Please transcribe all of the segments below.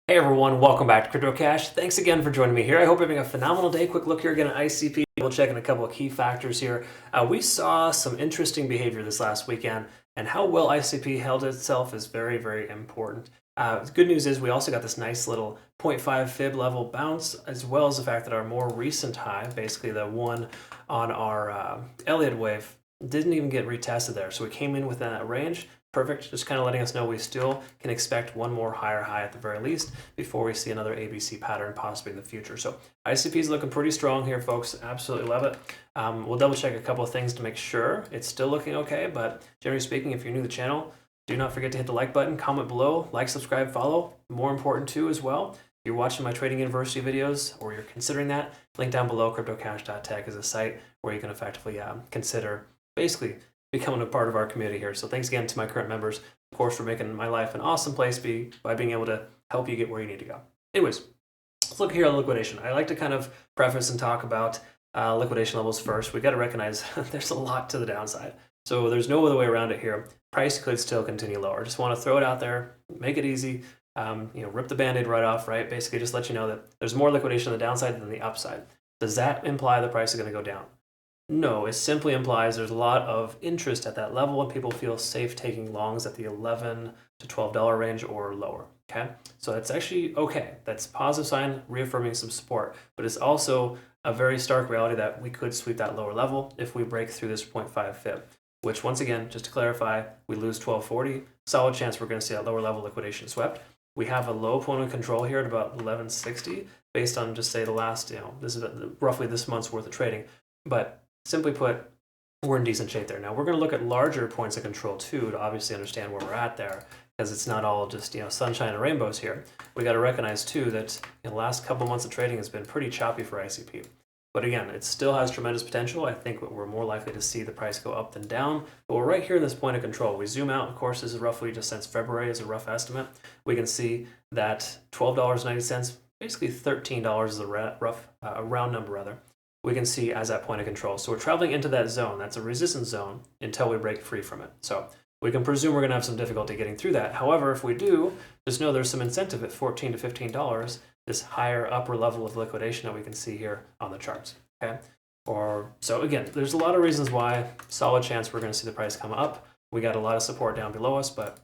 Hey everyone, welcome back to CryptoCache. Thanks again for joining me here. I hope you're having a phenomenal day. Quick look here again at ICP. We'll check in a couple of key factors here. We saw some interesting behavior this last weekend, and how well ICP held itself is very, very important. The good news is we also got this nice little 0.5 fib level bounce, as well as the fact that our more recent high, basically the one on our Elliott wave, didn't even get retested there. So we came in within that range. Perfect, just kind of letting us know we still can expect one more higher high at the very least before we see another ABC pattern possibly in the future. So ICP is looking pretty strong here, folks. Absolutely love it. We'll double check a couple of things to make sure it's still looking okay, but generally speaking, if you're new to the channel, do not forget to hit the like button, comment below, like, subscribe, follow. More important too as well, if you're watching my Trading University videos or you're considering that, link down below, CryptoCache.tech is a site where you can effectively consider basically becoming a part of our community here. So thanks again to my current members, of course, for making my life an awesome place by being able to help you get where you need to go. Anyways, let's look here at liquidation. I like to kind of preface and talk about liquidation levels first. We got to recognize there's a lot to the downside. So there's no other way around it here. Price could still continue lower. Just want to throw it out there, make it easy, rip the band-aid right off, right? Basically just let you know that there's more liquidation on the downside than the upside. Does that imply the price is going to go down? No, it simply implies there's a lot of interest at that level and people feel safe taking longs at the $11 to $12 range or lower, okay? So that's actually okay. That's a positive sign, reaffirming some support, but it's also a very stark reality that we could sweep that lower level if we break through this 0.5 fib, which once again, just to clarify, we lose 1240, solid chance we're gonna see that lower level liquidation swept. We have a low point of control here at about 1160 based on just say the last, this is roughly this month's worth of trading, but simply put, we're in decent shape there. Now we're going to look at larger points of control too to obviously understand where we're at there, because it's not all just sunshine and rainbows here. We got to recognize too that the last couple months of trading has been pretty choppy for ICP. But again, it still has tremendous potential. I think we're more likely to see the price go up than down. But we're right here in this point of control. We zoom out, of course, this is roughly just since February as a rough estimate. We can see that $12.90, basically $13 is a round number rather. We can see as that point of control. So we're traveling into that zone. That's a resistance zone until we break free from it. So we can presume we're going to have some difficulty getting through that. However, if we do, just know there's some incentive at $14 to $15, this higher upper level of liquidation that we can see here on the charts. Okay. So again, there's a lot of reasons why, solid chance we're going to see the price come up. We got a lot of support down below us, but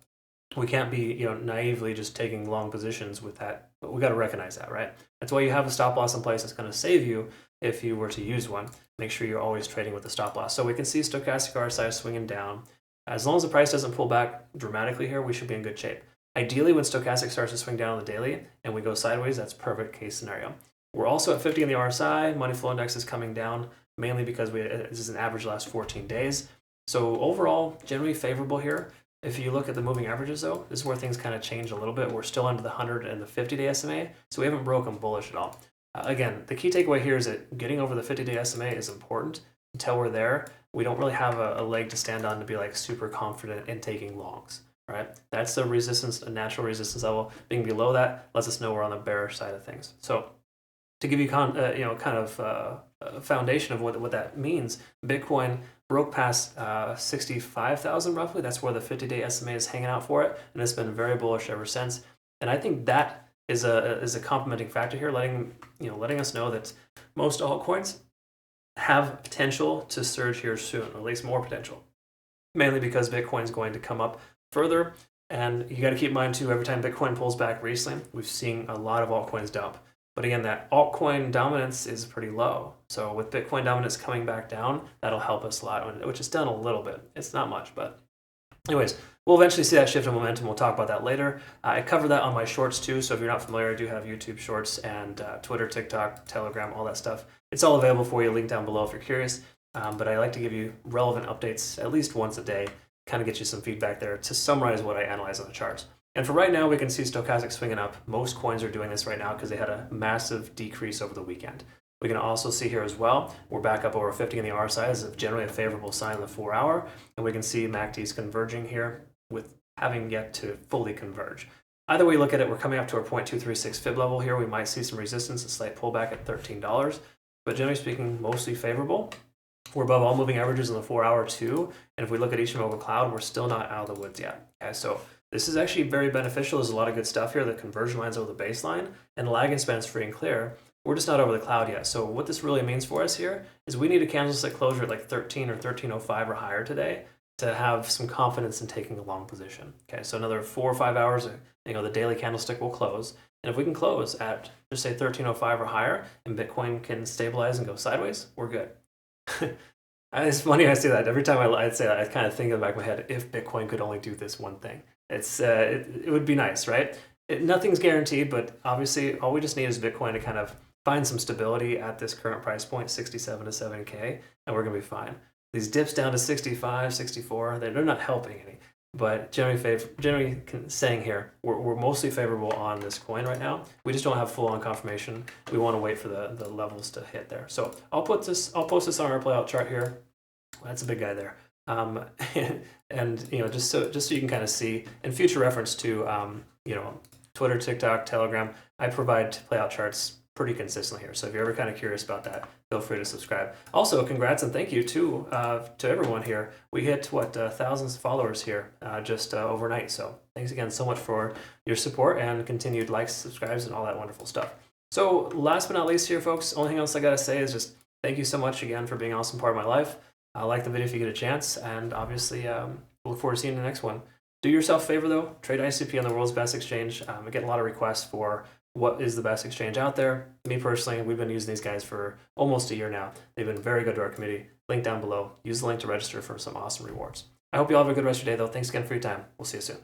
we can't be naively just taking long positions with that. But we got to recognize that, right? That's why you have a stop loss in place that's going to save you if you were to use one. Make sure you're always trading with the stop loss. So we can see stochastic RSI swinging down. As long as the price doesn't pull back dramatically here, we should be in good shape. Ideally, when stochastic starts to swing down on the daily and we go sideways, that's perfect case scenario. We're also at 50 in the RSI. Money flow index is coming down, mainly because this is an average last 14 days. So overall, generally favorable here. If you look at the moving averages though, this is where things kind of change a little bit. We're still under the 100 and the 50-day SMA, so we haven't broken bullish at all. Again, the key takeaway here is that getting over the 50-day SMA is important. Until we're there, we don't really have a leg to stand on to be like super confident in taking longs, right? That's the resistance, a natural resistance level. Being below that lets us know we're on the bearish side of things. So to give you a foundation of what that means, Bitcoin broke past 65,000 roughly. That's where the 50-day SMA is hanging out for it, and it's been very bullish ever since. And I think that is a complementing factor here, letting us know that most altcoins have potential to surge here soon, or at least more potential, mainly because Bitcoin is going to come up further. And you got to keep in mind too, every time Bitcoin pulls back recently, we've seen a lot of altcoins dump. But again, that altcoin dominance is pretty low. So with Bitcoin dominance coming back down, that'll help us a lot, which is done a little bit. It's not much, but anyways, we'll eventually see that shift in momentum. We'll talk about that later. I cover that on my shorts too, so if you're not familiar, I do have YouTube shorts and Twitter, TikTok, Telegram, all that stuff. It's all available for you, link down below if you're curious. But I like to give you relevant updates at least once a day, kind of get you some feedback there to summarize what I analyze on the charts. And for right now, we can see stochastic swinging up. Most coins are doing this right now because they had a massive decrease over the weekend. We can also see here as well, we're back up over 50 in the RSI as generally a favorable sign in the 4-hour. And we can see MACDs converging here with having yet to fully converge. Either way you look at it, we're coming up to our 0.236 fib level here. We might see some resistance, a slight pullback at $13. But generally speaking, mostly favorable. We're above all moving averages in the 4-hour too. And if we look at each mobile cloud, we're still not out of the woods yet. Okay, so This is actually very beneficial. There's a lot of good stuff here. The conversion line's over the baseline, and the lagging span's free and clear. We're just not over the cloud yet. So what this really means for us here is we need a candlestick closure at like 13 or 1305 or higher today to have some confidence in taking a long position. Okay, so another 4 or 5 hours, the daily candlestick will close. And if we can close at, just say 1305 or higher, and Bitcoin can stabilize and go sideways, we're good. It's funny I say that. Every time I'd say that, I kind of think in the back of my head, if Bitcoin could only do this one thing. It would be nice, right? Nothing's guaranteed, but obviously all we just need is Bitcoin to kind of find some stability at this current price point, 67 to 7K, and we're going to be fine. These dips down to 65, 64, they're not helping any. But generally saying here, we're mostly favorable on this coin right now. We just don't have full-on confirmation. We want to wait for the levels to hit there. So I'll post this on our playout chart here. That's a big guy there. And just so you can kind of see, in future reference to Twitter, TikTok, Telegram, I provide playout charts pretty consistently here. So if you're ever kind of curious about that, feel free to subscribe. Also, congrats and thank you to everyone here. We hit thousands of followers here just overnight. So thanks again so much for your support and continued likes, subscribes, and all that wonderful stuff. So last but not least here, folks, only thing else I got to say is just thank you so much again for being an awesome part of my life. Like the video if you get a chance, and obviously look forward to seeing the next one. Do yourself a favor though, trade ICP on the world's best exchange. I get a lot of requests for what is the best exchange out there. Me personally, we've been using these guys for almost a year now. They've been very good to our community. Link down below. Use the link to register for some awesome rewards. I hope you all have a good rest of your day though. Thanks again for your time. We'll see you soon.